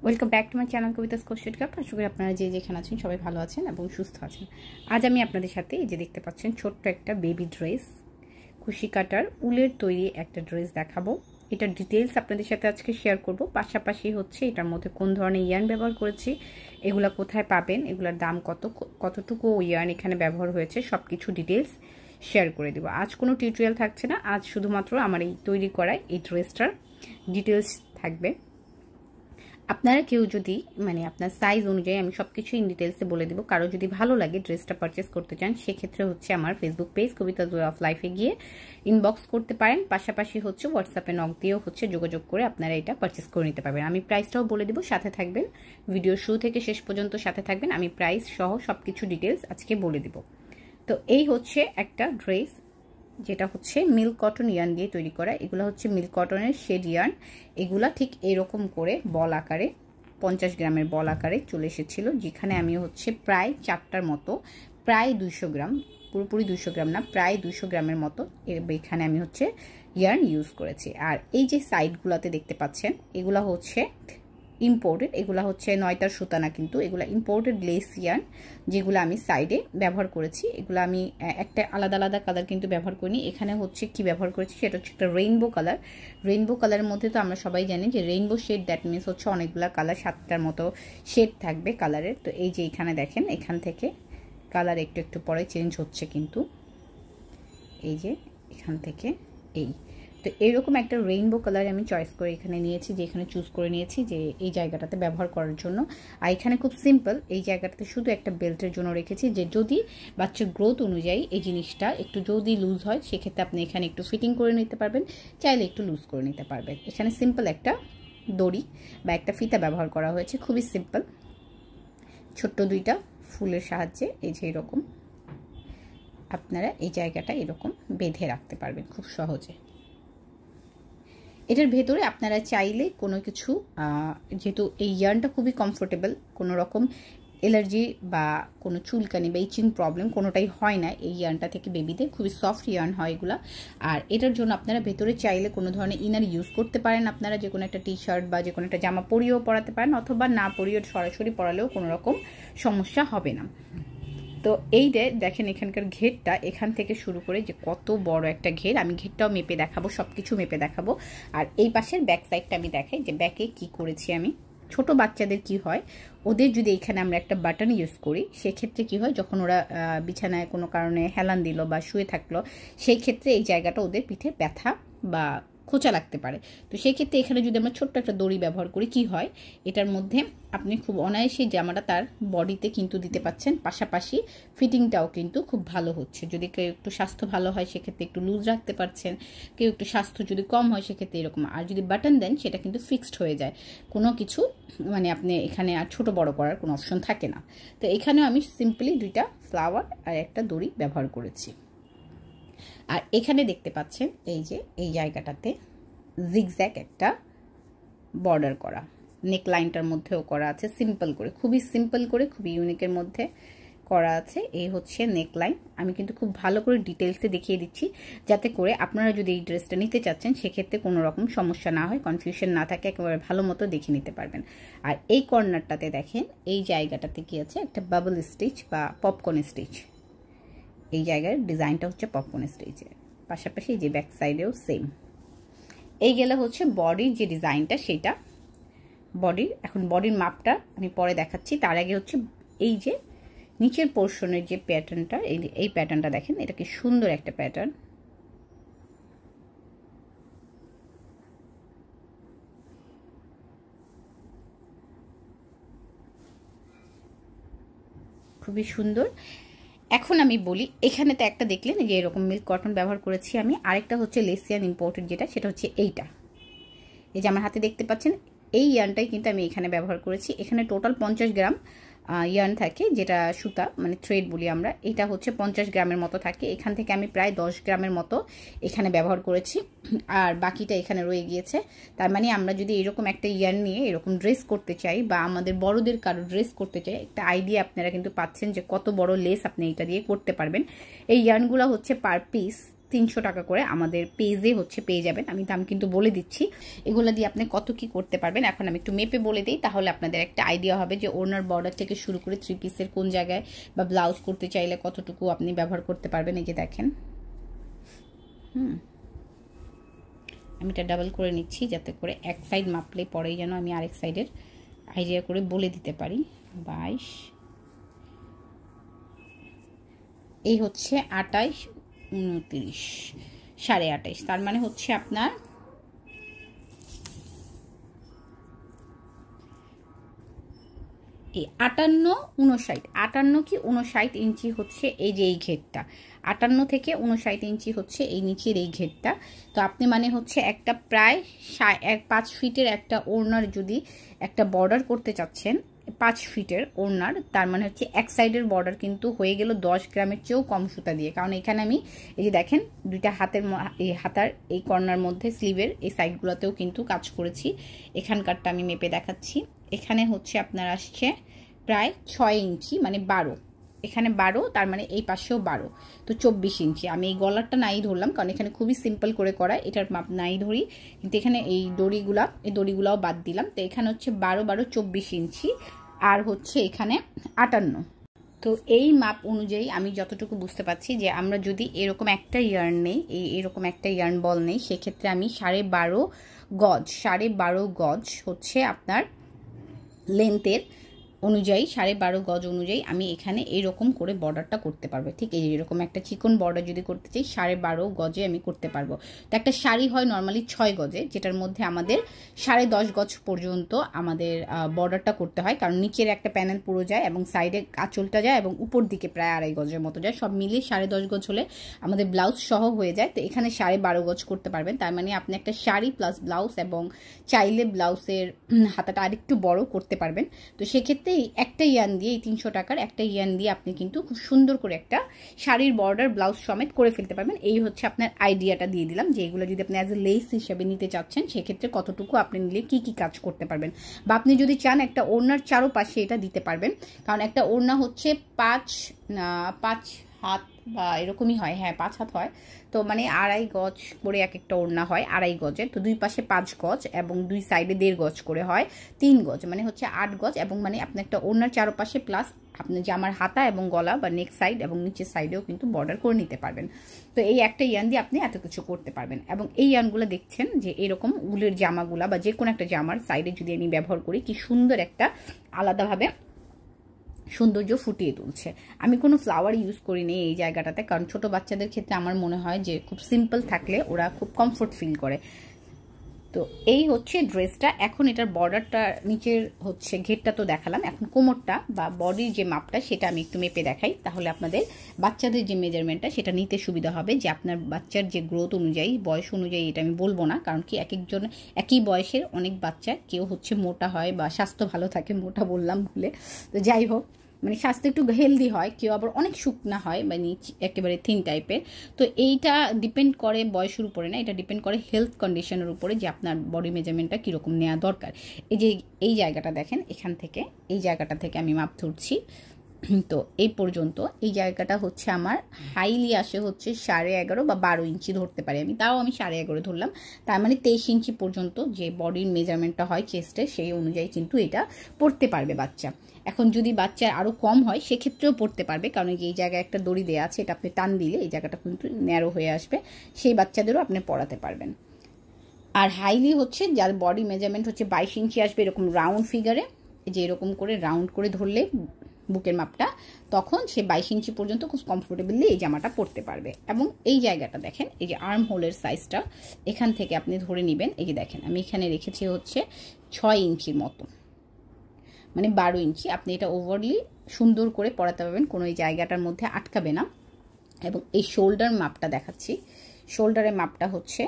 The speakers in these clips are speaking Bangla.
Welcome back to my channel Kabita's crochet craft. আশা করি আপনারা যে যেখানে আছেন সবাই ভালো আছেন এবং সুস্থ আছেন। আজ আমি আপনাদের সাথে এই যে দেখতে পাচ্ছেন ছোট্ট একটা বেবি ড্রেস, কুশি কাটার উলের তৈরি একটা ড্রেস দেখাবো। এটার ডিটেলস আপনাদের সাথে আজকে শেয়ার করব। পাশাপাশি হচ্ছে এটার মধ্যে কোন ধরনের ইয়ার্ন ব্যবহার করেছি, এগুলা কোথায় পাবেন, এগুলার দাম কতটুকু ইয়ার্ন এখানে ব্যবহার হয়েছে, সব কিছু ডিটেলস শেয়ার করে দেবো। আজ কোনো টিউটোরিয়াল থাকছে না, আজ শুধুমাত্র আমার এই তৈরি করা এই ড্রেসটার ডিটেলস থাকবে। আপনারা কেউ যদি আপনার সাইজ অনুযায়ী আমি সব কিছু ইন ডিটেলসে বলে দেবো। কারো যদি ভালো লাগে ড্রেসটা পারচেস করতে চান, সেক্ষেত্রে হচ্ছে আমার ফেসবুক পেজ কবিতাস ওয়ে অফ লাইফে গিয়ে ইনবক্স করতে পারেন। পাশাপাশি হচ্ছে হোয়াটসঅ্যাপে নক দিয়েও হচ্ছে যোগাযোগ করে আপনারা এটা পারচেস করে নিতে পারবেন। আমি প্রাইসটাও বলে দেবো, সাথে থাকবেন, ভিডিও শুরু থেকে শেষ পর্যন্ত সাথে থাকবেন। আমি প্রাইস সহ সব কিছু ডিটেলস আজকে বলে দেবো। তো এই হচ্ছে একটা ড্রেস, যেটা হচ্ছে মিল্ক কটন ইয়ার্ন দিয়ে তৈরি করা। এগুলো হচ্ছে মিল্ক কটনের শেড ইয়ার্ন। এগুলা ঠিক এরকম করে বল আকারে 50 গ্রামের বল আকারে চলে এসেছিল, যেখানে আমি হচ্ছে প্রায় 4টার মতো, প্রায় 200 গ্রাম, পুরোপুরি 200 গ্রাম না, প্রায় 200 গ্রামের মতো এখানে আমি হচ্ছে ইয়ার্ন ইউজ করেছি। আর এই যে সাইডগুলোতে দেখতে পাচ্ছেন এগুলা হচ্ছে ইম্পোর্টেড, এগুলা হচ্ছে নয়টার সুতা না, কিন্তু এগুলা ইম্পোর্টেড লেস ইয়ার্ন, যেগুলো আমি সাইডে ব্যবহার করেছি। এগুলো আমি একটা আলাদা আলাদা কালার কিন্তু ব্যবহার করিনি। এখানে হচ্ছে কি ব্যবহার করেছি সেটা হচ্ছে একটা রেইনবো কালার। রেইনবো কালারের মধ্যে তো আমরা সবাই জানি যে রেইনবো শেড, দ্যাট মিনস হচ্ছে অনেকগুলো কালার, 7টার মতো শেড থাকবে কালারের। তো এই যে এখানে দেখেন, এখান থেকে কালার একটু একটু পরে চেঞ্জ হচ্ছে, কিন্তু এই যে এখান থেকে তো এইরকম একটা রেইনবো কালার আমি চয়েস করে এখানে নিয়েছি, যে এখানে চুজ করে নিয়েছি যে এই জায়গাটাতে ব্যবহার করার জন্য। আর এখানে খুব সিম্পল, এই জায়গাটাতে শুধু একটা বেল্টের জন্য রেখেছি, যে যদি বাচ্চার গ্রোথ অনুযায়ী এই জিনিসটা একটু যদি লুজ হয়, সেক্ষেত্রে আপনি এখানে একটু ফিটিং করে নিতে পারবেন, চাইলে একটু লুজ করে নিতে পারবেন। এখানে সিম্পল একটা দড়ি বা একটা ফিতা ব্যবহার করা হয়েছে, খুবই সিম্পল। ছোট্ট দুইটা ফুলের সাহায্যে এই যে এরকম আপনারা এই জায়গাটা এরকম বেঁধে রাখতে পারবেন খুব সহজে। এটার ভেতরে আপনারা চাইলে কোনো কিছু, যেহেতু এই ইয়ার্নটা খুবই কমফোর্টেবল, কোনো রকম অ্যালার্জি বা কোনো চুলকানি বা ইচিং প্রবলেম কোনোটাই হয় না এই ইয়ার্নটা থেকে বেবিদের। খুবই সফট ইয়ার্ন হয় এগুলা। আর এটার জন্য আপনারা ভেতরে চাইলে কোনো ধরনের ইনার ইউজ করতে পারেন। আপনারা যে কোনো একটা টি শার্ট বা যে কোনো একটা জামা পরিয়েও পরাতে পারেন, অথবা না পরিয়েও সরাসরি পরালেও কোনো রকম সমস্যা হবে না। তো এই দেখেন এখানকার ঘেরটা, এখান থেকে শুরু করে যে কত বড় একটা ঘের, আমি ঘেরটাও মেপে দেখাবো, সব কিছু মেপে দেখাবো। আর এই পাশের ব্যাক সাইডটা আমি দেখাই যে ব্যাকে কি করেছি আমি। ছোট বাচ্চাদের কি হয়, ওদের যদি এখানে আমরা একটা বাটন ইউজ করি, সেক্ষেত্রে কি হয়, যখন ওরা বিছানায় কোনো কারণে হেলান দিল বা শুয়ে থাকলো, সেই ক্ষেত্রে এই জায়গাটা ওদের পিঠে ব্যথা বা খোঁচা লাগতে পারে। তো সেই ক্ষেত্রে এখানে যদি আমরা ছোট্ট একটা দড়ি ব্যবহার করি, কি হয়, এটার মধ্যে আপনি খুব অনায়াসে জামাটা তার বডিতে কিন্তু দিতে পাচ্ছেন, পাশাপাশি ফিটিংটাও কিন্তু খুব ভালো হচ্ছে। যদি কেউ একটু স্বাস্থ্য ভালো হয়, সেক্ষেত্রে একটু লুজ রাখতে পারছেন, কেউ একটু স্বাস্থ্য যদি কম হয়, সেক্ষেত্রে এরকম। আর যদি বাটন দেন, সেটা কিন্তু ফিক্সড হয়ে যায়, কোনো কিছু আপনি এখানে আর ছোট বড় করার কোনো অপশন থাকে না। তো এখানেও আমি সিম্পলি দুইটা ফ্লাওয়ার আর একটা দড়ি ব্যবহার করেছি। আর এখানে দেখতে পাচ্ছেন এই যে এই জায়গাটাতে জিগজ্যাগ একটা বর্ডার করা, নেক লাইনটার মধ্যেও করা আছে সিম্পল করে, খুবই সিম্পল করে, খুবই ইউনিকের মধ্যে করা আছে। এই হচ্ছে নেক লাইন। আমি কিন্তু খুব ভালো করে ডিটেলসে দেখিয়ে দিচ্ছি, যাতে করে আপনারা যদি এই ড্রেসটা নিতে চাচ্ছেন, সেক্ষেত্রে কোনো রকম সমস্যা না হয়, কনফিউশন না থাকে, একেবারে ভালো মতো দেখে নিতে পারবেন। আর এই কর্নারটাতে দেখেন, এই জায়গাটাতে কি আছে, একটা বাবল স্টিচ বা পপকর্ন স্টিচ। এই জায়গার ডিজাইনটা হচ্ছে পপকর্ন স্টিচের, পাশাপাশি যে ব্যাক সাইডেও সেম। এই গেলে হচ্ছে বডির যে ডিজাইনটা, সেটা বডির। এখন বডির মাপটা আমি পরে দেখাচ্ছি, তার আগে হচ্ছে এই যে নিচের পোর্শনের যে প্যাটার্নটা, এই প্যাটার্নটা দেখেন, এটা কি সুন্দর একটা প্যাটার্ন। খুবই সুন্দর। এখন আমি বলি, এখানে তো একটা দেখলেন যে এরকম মিল্ক কটন ব্যবহার করেছি আমি, আরেকটা হচ্ছে লেসিয়ান ইম্পোর্টেড যেটা, সেটা হচ্ছে এইটা। এই যে আমার হাতে দেখতে পাচ্ছেন, এই ইয়ার্নটাই কিন্তু আমি এখানে ব্যবহার করেছি। এখানে টোটাল 50 গ্রাম ইয়ার্ন থাকে, যেটা সুতা থ্রেড বলি আমরা। এটা হচ্ছে 50 গ্রামের মতো থাকে। এখান থেকে আমি প্রায় 10 গ্রামের মতো এখানে ব্যবহার করেছি, আর বাকিটা এখানে রয়ে গিয়েছে। তার মানে আমরা যদি এরকম একটা ইয়ার্ন নিয়ে এরকম ড্রেস করতে চাই, বা আমাদের বড়দের কারো ড্রেস করতে চাই, একটা আইডিয়া আপনারা কিন্তু পাচ্ছেন যে কত বড় লেস আপনি এটা দিয়ে করতে পারবেন। এই ইয়ার্নগুলো হচ্ছে পার পিস 300 টাকা করে আমাদের পেজে হচ্ছে পেয়ে যাবেন। আমি দাম কিন্তু বলে দিচ্ছি, এগুলো দিয়ে আপনি কত কি করতে পারবেন। এখন আমি একটু মেপে বলে দিই, তাহলে আপনাদের একটা আইডিয়া হবে যে ওড়নার বর্ডার থেকে শুরু করে 3 পিসের কোন জায়গায় বা ব্লাউজ করতে চাইলে কতটুকু আপনি ব্যবহার করতে পারবেন। এই যে দেখেন, আমি এটা ডাবল করে নিচ্ছি যাতে করে এক সাইড মাপলে পরেই যেন আমি আরেক সাইডের আইডিয়া করে বলে দিতে পারি। 22, এই হচ্ছে 28, 29, 28.5, তার মানে হচ্ছে আপনার এই 58, 59, 58 কি 59 ইঞ্চি হচ্ছে এই যে এই ঘেরটা, 58 থেকে 59 ইঞ্চি হচ্ছে এই নিচের এই ঘেরটা। তো আপনি মানে হচ্ছে একটা প্রায় 5 ফিটের একটা ওড়নার যদি একটা বর্ডার করতে চাচ্ছেন, 5 ফিটের ওড়নার, তার মানে হচ্ছে এক সাইডের বর্ডার কিন্তু হয়ে গেল 10 গ্রামের চেয়েও কম সুতা দিয়ে। কারণ এখানে আমি এই যে দেখেন দুইটা হাতার এই কর্নার মধ্যে স্লিভের এই সাইডগুলোতেও কিন্তু কাজ করেছি। এখানকারটা আমি মেপে দেখাচ্ছি। এখানে হচ্ছে আপনার আসছে প্রায় 6 ইঞ্চি, মানে 12, এখানে 12, তার মানে এই পাশেও 12, তো 24 ইঞ্চি। আমি এই গলারটা নাই ধরলাম কারণ এখানে খুবই সিম্পল করে করা, এটার মাপ নাই ধরি, কিন্তু এখানে এই দড়িগুলাও বাদ দিলাম। তো এখানে হচ্ছে 12, 12, 24 ইঞ্চি, আর হচ্ছে এখানে 58। তো এই মাপ অনুযায়ী আমি যতটুকু বুঝতে পারছি যে আমরা যদি এরকম একটা ইয়ার্ন নেই, এরকম একটা ইয়ার্ন বল নেই, সেক্ষেত্রে আমি 12.5 গজ হচ্ছে আপনার লেন্থের অনুযায়ী 12.5 গজ অনুযায়ী আমি এখানে এইরকম করে বর্ডারটা করতে পারবো। ঠিক এই এরকম একটা চিকন বর্ডার যদি করতে চাই 12.5 গজে আমি করতে পারবো। তো একটা শাড়ি হয় নর্মালি 6 গজে, যেটার মধ্যে আমাদের 10.5 গজ পর্যন্ত আমাদের বর্ডারটা করতে হয়, কারণ নিচের একটা প্যানেল পুরো যায় এবং সাইডে আঁচলটা যায় এবং উপর দিকে প্রায় 2.5 গজের মতো যায়। সব মিলিয়ে 10.5 গজ হলে আমাদের ব্লাউজ সহ হয়ে যায়। তো এখানে 12.5 গজ করতে পারবেন, তার মানে আপনি একটা শাড়ি প্লাস ব্লাউজ, এবং চাইলে ব্লাউজের হাতাটা আরেকটু বড় করতে পারবেন। তো সেক্ষেত্রে একটা ইয়ান দিয়ে, এই 300 টাকার একটা ইয়ান দিয়ে আপনি কিন্তু খুব সুন্দর করে একটা শাড়ির বর্ডার ব্লাউজ সমেত করে ফেলতে পারবেন। এই হচ্ছে আপনার আইডিয়াটা দিয়ে দিলাম যে এগুলো যদি আপনি অ্যাজ এ লেস হিসেবে নিতে চাচ্ছেন, সেক্ষেত্রে কতটুকু আপনি নিলে কি কি কাজ করতে পারবেন, বা আপনি যদি চান একটা ওড়নার চারোপাশে এটা দিতে পারবেন। কারণ একটা ওড়না হচ্ছে 5 হাত বা এরকমই হয়, হ্যাঁ 5 হাত হয়, তো মানে 2.5 গজ করে এক একটা ওড়না হয় 2.5 গজের। তো দুই পাশে 5 গজ এবং দুই সাইডে 1.5 গজ করে হয় 3 গজ, মানে হচ্ছে 8 গজ। এবং মানে আপনি একটা ওড়নার চারপাশে প্লাস আপনি জামার হাতা এবং গলা বা নেক সাইড এবং নিচের সাইডেও কিন্তু বর্ডার করে নিতে পারবেন। তো এই একটা ইয়ান দিয়ে আপনি এত কিছু করতে পারবেন। এবং এই ইয়ানগুলো দেখছেন যে এরকম উলের জামাগুলা বা যে কোনো একটা জামার সাইডে যদি আমি ব্যবহার করি, কি সুন্দর একটা আলাদাভাবে সৌন্দর্য ফুটিয়ে তুলছে। আমি কোনো ফ্লাওয়ার ইউজ করিনি এই জায়গাটাতে, কারণ ছোট বাচ্চাদের ক্ষেত্রে আমার মনে হয় যে খুব সিম্পল থাকলে ওরা খুব কমফোর্ট ফিল করে। তো এই হচ্ছে ড্রেসটা। এখন এটার বর্ডারটা নিচের হচ্ছে ঘেরটা তো দেখালাম, এখন কোমরটা বা বডির যে মাপটা সেটা আমি একটু মেপে দেখাই, তাহলে আপনাদের বাচ্চাদের যে মেজারমেন্টটা সেটা নিতে সুবিধা হবে। যে আপনার বাচ্চার যে গ্রোথ অনুযায়ী, বয়স অনুযায়ী, এটা আমি বলবো না, কারণ কি এক একজন একই বয়সের অনেক বাচ্চা, কেউ হচ্ছে মোটা হয় বা স্বাস্থ্য ভালো থাকে, মোটা বললাম ভুলে, তো যাই হোক, মানে স্বাস্থ্য একটু হেলদি হয়, কেউ আবার অনেক শুকনা হয়, মানে একেবারে থিন টাইপের। তো এইটা ডিপেন্ড করে বয়সের উপরে না, এটা ডিপেন্ড করে হেলথ কন্ডিশনের উপরে যে আপনার বডি মেজারমেন্টটা কীরকম নেওয়া দরকার। এই যে এই জায়গাটা দেখেন, এখান থেকে এই জায়গাটা থেকে আমি মাপ ধরছি, তো এই পর্যন্ত এই জায়গাটা হচ্ছে আমার হাইলি আসে হচ্ছে 11.5 বা 12 ইঞ্চি ধরতে পারি আমি, তাও আমি 11.5 ধরলাম। তার মানে 23 ইঞ্চি পর্যন্ত যে বডির মেজারমেন্টটা হয় চেস্টে, সেই অনুযায়ী কিন্তু এটা পড়তে পারবে বাচ্চা। এখন যদি বাচ্চার আরও কম হয় সেক্ষেত্রেও পড়তে পারবে, কারণ এই জায়গায় একটা দড়ি দেওয়া আছে, এটা আপনি টান দিলে এই জায়গাটা কিন্তু ন্যারো হয়ে আসবে, সেই বাচ্চাদেরও আপনি পড়াতে পারবেন। আর হাইলি হচ্ছে যার বডি মেজারমেন্ট হচ্ছে 22 ইঞ্চি আসবে এরকম রাউন্ড ফিগারে, যে এরকম করে রাউন্ড করে ধরলে বুকের মাপটা, তখন সে 22 ইঞ্চি পর্যন্ত খুব কমফোর্টেবলি এই জামাটা পরতে পারবে। এবং এই জায়গাটা দেখেন, এই যে আর্ম হোলের সাইজটা এখান থেকে আপনি ধরে নেবেন। এই যে দেখেন আমি এখানে রেখেছি হচ্ছে 6 ইঞ্চির মতো, মানে 12 ইঞ্চি। আপনি এটা ওভারলি সুন্দর করে পরাতে পারবেন, কোনো এই জায়গাটার মধ্যে আটকাবে না। এবং এই শোল্ডার মাপটা দেখাচ্ছি, শোল্ডারের মাপটা হচ্ছে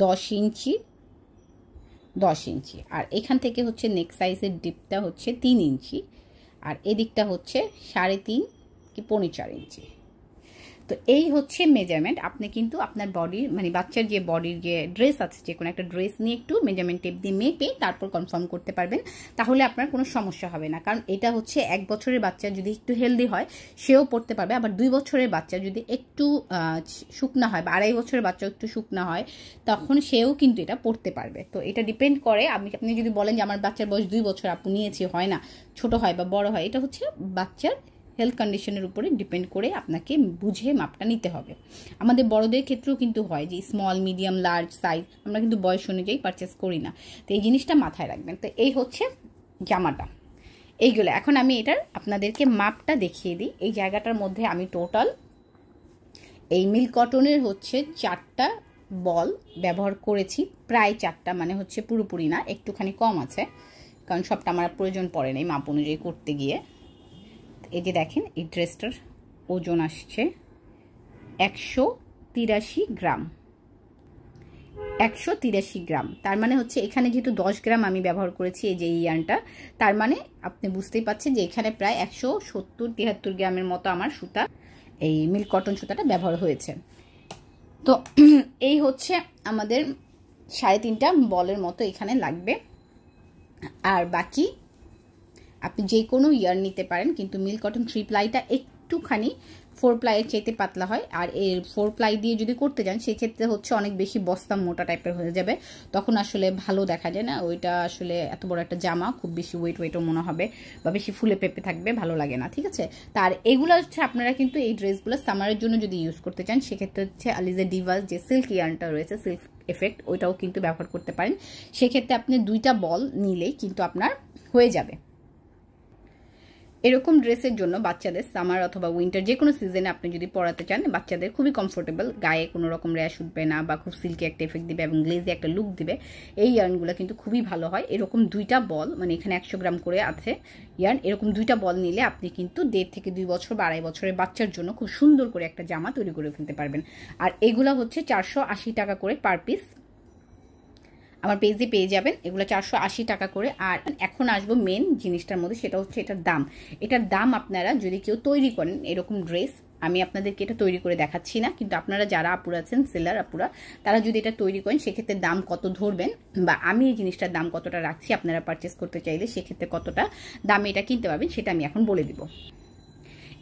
10 ইঞ্চি, 10 ইঞ্চি। আর এখান থেকে হচ্ছে নেক সাইজের ডিপটা হচ্ছে 3 ইঞ্চি, আর এদিকটা হচ্ছে 3.5 কি 4.5 ইঞ্চি। তো তো এই হচ্ছে মেজারমেন্ট। আপনি কিন্তু আপনার বডির মানে বাচ্চার যে বডির যে ড্রেস আছে, যে কোনো একটা ড্রেস নিয়ে একটু মেজারমেন্ট টেপ দিয়ে মেপে তারপর কনফার্ম করতে পারবেন, তাহলে আপনার কোনো সমস্যা হবে না। কারণ এটা হচ্ছে 1 বছরের বাচ্চা যদি একটু হেলদি হয় সেও পরতে পারবে, আবার 2 বছরের বাচ্চা যদি একটু শুকনা হয় বা 2.5 বছরের বাচ্চা একটু শুকনা হয় তখন সেও কিন্তু এটা পরতে পারবে। তো এটা ডিপেন্ড করে, আপনি যদি বলেন যে আমার বাচ্চার বয়স 2 বছর আপু নিয়েছি, হয় না, ছোট হয় বা বড় হয়, এটা হচ্ছে বাচ্চার হেলথ কন্ডিশনের উপরে ডিপেন্ড করে আপনাকে বুঝে মাপটা নিতে হবে। আমাদের বড়দের ক্ষেত্রেও কিন্তু হয় যে স্মল, মিডিয়াম, লার্জ সাইজ আমরা কিন্তু বয়স অনুযায়ী পারচেস করি না। তো এই জিনিসটা মাথায় রাখবেন। তো এই হচ্ছে জামাটা, এইগুলো। এখন আমি এটার আপনাদেরকে মাপটা দেখিয়ে দিই। এই জায়গাটার মধ্যে আমি টোটাল এই মিল্ক কটনের হচ্ছে 4টা বল ব্যবহার করেছি, প্রায় 4টা, মানে হচ্ছে পুরোপুরি না, একটুখানি কম আছে, কারণ সবটা আমার প্রয়োজন পড়ে নাই মাপ অনুযায়ী করতে গিয়ে। এই যে দেখেন, এই ড্রেসটার ওজন আসছে 183 গ্রাম। 183 গ্রাম, তার মানে হচ্ছে এখানে যেহেতু 10 গ্রাম আমি ব্যবহার করেছি এই যে ইয়ার্নটা, তার মানে আপনি বুঝতেই পারছেন যে এখানে প্রায় 170-73 গ্রামের মতো আমার সুতা, এই মিল্ক কটন সুতাটা ব্যবহার হয়েছে। তো এই হচ্ছে আমাদের 3.5টা বলের মতো এখানে লাগবে। আর বাকি আপনি যে কোনো ইয়ার নিতে পারেন, কিন্তু মিল্ক কটন 3 প্লাইটা একটুখানি 4 প্লাইয়ের চাইতে পাতলা হয়। আর এর 4 প্লাই দিয়ে যদি করতে যান সেক্ষেত্রে হচ্ছে অনেক বেশি বস্তা মোটা টাইপের হয়ে যাবে, তখন আসলে ভালো দেখা যায় না। ওইটা আসলে এত বড় একটা জামা খুব বেশি ওয়েটও মনে হবে বা বেশি ফুলে পেঁপে থাকবে, ভালো লাগে না, ঠিক আছে। তার এগুলো হচ্ছে আপনারা কিন্তু এই ড্রেসগুলো সামারের জন্য যদি ইউজ করতে চান সেক্ষেত্রে হচ্ছে আলিজের ডিভা যে সিল্কি ইয়ার্নটা রয়েছে, সিল্ক এফেক্ট, ওইটাও কিন্তু ব্যবহার করতে পারেন। সেক্ষেত্রে আপনি 2টা বল নিলেই কিন্তু আপনার হয়ে যাবে। এরকম ড্রেসের জন্য বাচ্চাদের সামার অথবা উইন্টার যে কোনো সিজনে আপনি যদি পরাতে চান, বাচ্চাদের খুবই কমফোর্টেবল, গায়ে কোনো রকম র্যাশ উঠবে না বা খুব সিল্কি একটা এফেক্ট দিবে এবং গ্লেজি একটা লুক দিবে, এই ইয়ার্নগুলো কিন্তু খুবই ভালো হয়। এরকম 2টা বল, মানে এখানে 100 গ্রাম করে আছে ইয়ার্ন, এরকম 2টা বল নিলে আপনি কিন্তু 1.5 থেকে 2 বছর বা 2.5 বছরের বাচ্চার জন্য খুব সুন্দর করে একটা জামা তৈরি করে ফেলতে পারবেন। আর এগুলো হচ্ছে 480 টাকা করে পার পিস, আমার পেজে পেয়ে যাবেন এগুলো 480 টাকা করে। আর এখন আসবো মেন জিনিসটার মধ্যে, সেটা হচ্ছে এটার দাম। এটার দাম আপনারা যদি কেউ তৈরি করেন এরকম ড্রেস, আমি আপনাদেরকে এটা তৈরি করে দেখাচ্ছি না, কিন্তু আপনারা যারা আপুরা আছেন, সেলার আপুরা, তারা যদি এটা তৈরি করেন সেক্ষেত্রে দাম কত ধরবেন বা আমি এই জিনিসটার দাম কতটা রাখছি আপনারা পারচেস করতে চাইলে সেক্ষেত্রে কতটা দামে এটা কিনতে পারবেন সেটা আমি এখন বলে দিব।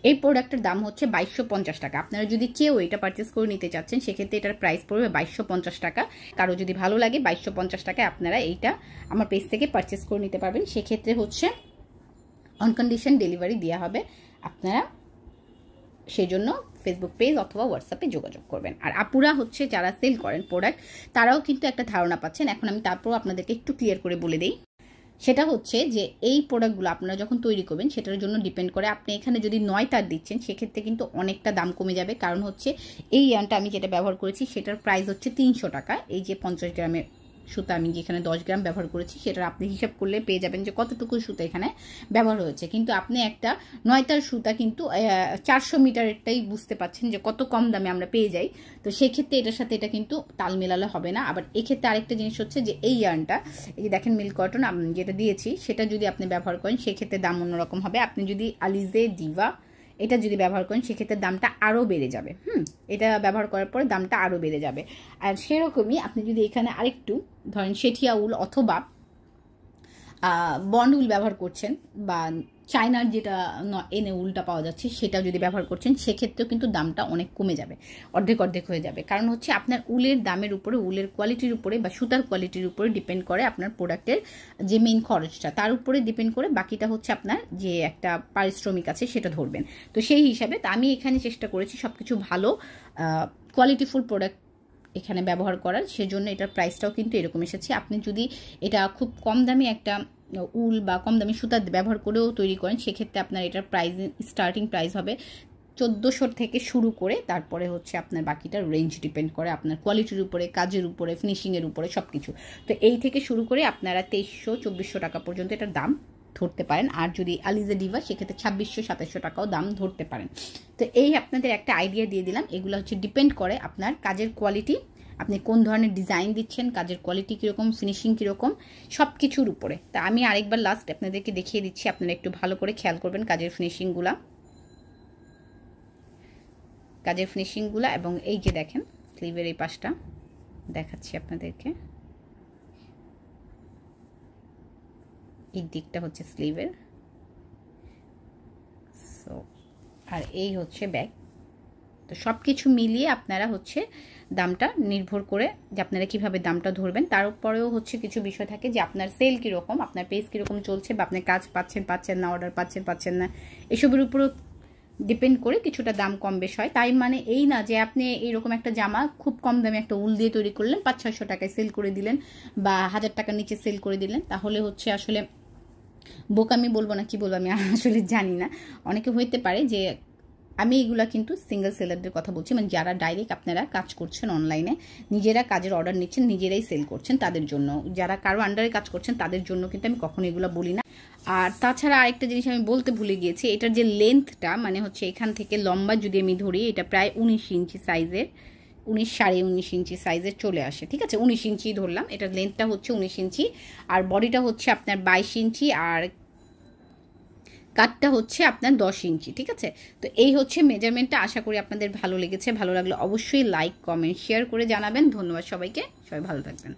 এই প্রোডাক্টের দাম হচ্ছে 2250 টাকা। আপনারা যদি কেউ এটা পারচেস করে নিতে চাচ্ছেন সেক্ষেত্রে এটার প্রাইস পড়বে 2250 টাকা। কারো যদি ভালো লাগে 2250 টাকায় আপনারা এইটা আমার পেজ থেকে পারচেস করে নিতে পারবেন। সেক্ষেত্রে হচ্ছে অন কন্ডিশন ডেলিভারি দেওয়া হবে, আপনারা সেই জন্য ফেসবুক পেজ অথবা হোয়াটসঅ্যাপে যোগাযোগ করবেন। আর আপুরা হচ্ছে যারা সেল করেন প্রোডাক্ট, তারাও কিন্তু একটা ধারণা পাচ্ছেন। এখন আমি তারপর আপনাদেরকে একটু ক্লিয়ার করে বলে দিই, সেটা হচ্ছে যে এই প্রোডাক্টগুলো আপনারা যখন তৈরি করবেন সেটার জন্য ডিপেন্ড করে, আপনি এখানে যদি 9 তার দিচ্ছেন সেক্ষেত্রে কিন্তু অনেকটা দাম কমে যাবে। কারণ হচ্ছে এই ইয়ার্নটা আমি যেটা ব্যবহার করেছি সেটার প্রাইস হচ্ছে 300 টাকা। এই যে 50 গ্রামের সুতা আমি যেখানে 10 গ্রাম ব্যবহার করেছি সেটার আপনি হিসাব করলে পেয়ে যাবেন যে কতটুকু সুতা এখানে ব্যবহার হয়েছে। কিন্তু আপনি একটা 9 তার সুতা কিন্তু 400 মিটারেরটাই বুঝতে পাচ্ছেন যে কত কম দামে আমরা পেয়ে যাই। তো সেক্ষেত্রে এটার সাথে এটা কিন্তু তাল মেলালে হবে না। আবার এক্ষেত্রে আরেকটা জিনিস হচ্ছে যে এই ইয়ার্নটা, এই যে দেখেন মিল্ক কটন যেটা দিয়েছি সেটা যদি আপনি ব্যবহার করেন সেক্ষেত্রে দাম অন্যরকম হবে। আপনি যদি আলিজে ডিভা এটা যদি ব্যবহার করেন সেক্ষেত্রে দামটা আরও বেড়ে যাবে। এটা ব্যবহার করার পরে দামটা আরও বেড়ে যাবে। আর সেরকমই আপনি যদি এখানে আরেকটু ধরেন শেঠিয়া উল অথবা বন্ড উল ব্যবহার করছেন বা চায়নার যেটা এনে উলটা পাওয়া যাচ্ছে সেটা যদি ব্যবহার করছেন সেক্ষেত্রেও কিন্তু দামটা অনেক কমে যাবে, অর্ধেক হয়ে যাবে। কারণ হচ্ছে আপনার উলের দামের উপরে, উলের কোয়ালিটির উপরে বা সুতার কোয়ালিটির উপরে ডিপেন্ড করে আপনার প্রোডাক্টের যে মেইন খরচটা, তার উপরে ডিপেন্ড করে বাকিটা হচ্ছে আপনার যে একটা পারিশ্রমিক আছে সেটা ধরবেন। তো সেই হিসাবে আমি এখানে চেষ্টা করেছি সব কিছু ভালো কোয়ালিটিফুল প্রোডাক্ট এখানে ব্যবহার করার, সেজন্য এটার প্রাইসটাও কিন্তু এরকম এসেছে। আপনি যদি এটা খুব কম দামি একটা উল বা কম দামি সুতা ব্যবহার করেও তৈরি করেন সেক্ষেত্রে আপনার এটার প্রাইস স্টার্টিং প্রাইস হবে 1400 থেকে শুরু করে, তারপরে হচ্ছে আপনার বাকিটা রেঞ্জ ডিপেন্ড করে আপনার কোয়ালিটির উপরে, কাজের উপরে, ফিনিশিংয়ের উপরে সব কিছু। তো এই থেকে শুরু করে আপনারা 2300-2400 টাকা পর্যন্ত এটার দাম ধরতে পারেন। আর যদি আলিজে ডিভা সেক্ষেত্রে 2600-2700 টাকাও দাম ধরতে পারেন। তো এই আপনাদের একটা আইডিয়া দিয়ে দিলাম। এগুলো হচ্ছে ডিপেন্ড করে আপনার কাজের কোয়ালিটি, আপনি কোন ধরনের ডিজাইন দিচ্ছেন, কাজের কোয়ালিটি কীরকম, ফিনিশিং কীরকম, সব কিছুর উপরে। তা আমি আরেকবার লাস্ট আপনাদেরকে দেখিয়ে দিচ্ছি, আপনারা একটু ভালো করে খেয়াল করবেন কাজের ফিনিশিংগুলা। কাজের ফিনিশিংগুলো। এবং এই যে দেখেন স্লিভের এই পাশটা দেখাচ্ছি আপনাদেরকে, এই দিকটা হচ্ছে স্লিভের। সো আর এই হচ্ছে ব্যাক। তো সব কিছু মিলিয়ে আপনারা হচ্ছে দামটা নির্ভর করে যে আপনারা কিভাবে দামটা ধরবেন, তার উপরেও হচ্ছে কিছু বিষয় থাকে যে আপনার সেল কীরকম, আপনার পেজ কীরকম চলছে, বা আপনার কাজ পাচ্ছেন না, অর্ডার পাচ্ছেন না, এসবের উপরও ডিপেন্ড করে কিছুটা দাম কম বেশ হয়। তাই মানে এই না যে আপনি এইরকম একটা জামা খুব কম দামে একটা উল দিয়ে তৈরি করলেন, 500-600 টাকায় সেল করে দিলেন বা 1000 টাকার নিচে সেল করে দিলেন, তাহলে হচ্ছে আসলে বোকামি বলবো না কি বলবো আমি আসলে জানি না। অনেকে হইতে পারে যে, আমি এগুলা কিন্তু সিঙ্গেল সেলারদের কথা বলছি, মানে যারা ডাইরেক্ট আপনারা কাজ করছেন অনলাইনে, নিজেরা কাজের অর্ডার নিচ্ছেন, নিজেরাই সেল করছেন, তাদের জন্য। যারা কারো আন্ডারে কাজ করছেন তাদের জন্য কিন্তু আমি কখনো এগুলো বলি না। আর তাছাড়া আরেকটা জিনিস আমি বলতে ভুলে গিয়েছি, এটার যে লেন্থটা, মানে হচ্ছে এখান থেকে লম্বা যদি আমি ধরি, এটা প্রায় 19 ইঞ্চি সাইজের, 19-19.5 ইঞ্চি সাইজের চলে আসে, ঠিক আছে? 19 ইঞ্চি ধরলাম, এটার লেন্থটা হচ্ছে 19 ইঞ্চি, আর বডিটা হচ্ছে আপনার 22 ইঞ্চি, আর কাটটা হচ্ছে আপনার 10 ইঞ্চি, ঠিক আছে? তো এই হচ্ছে মেজারমেন্টটা। আশা করি আপনাদের ভালো লেগেছে। ভালো লাগলে অবশ্যই লাইক, কমেন্ট, শেয়ার করে জানাবেন। ধন্যবাদ সবাইকে, সবাই ভালো থাকবেন।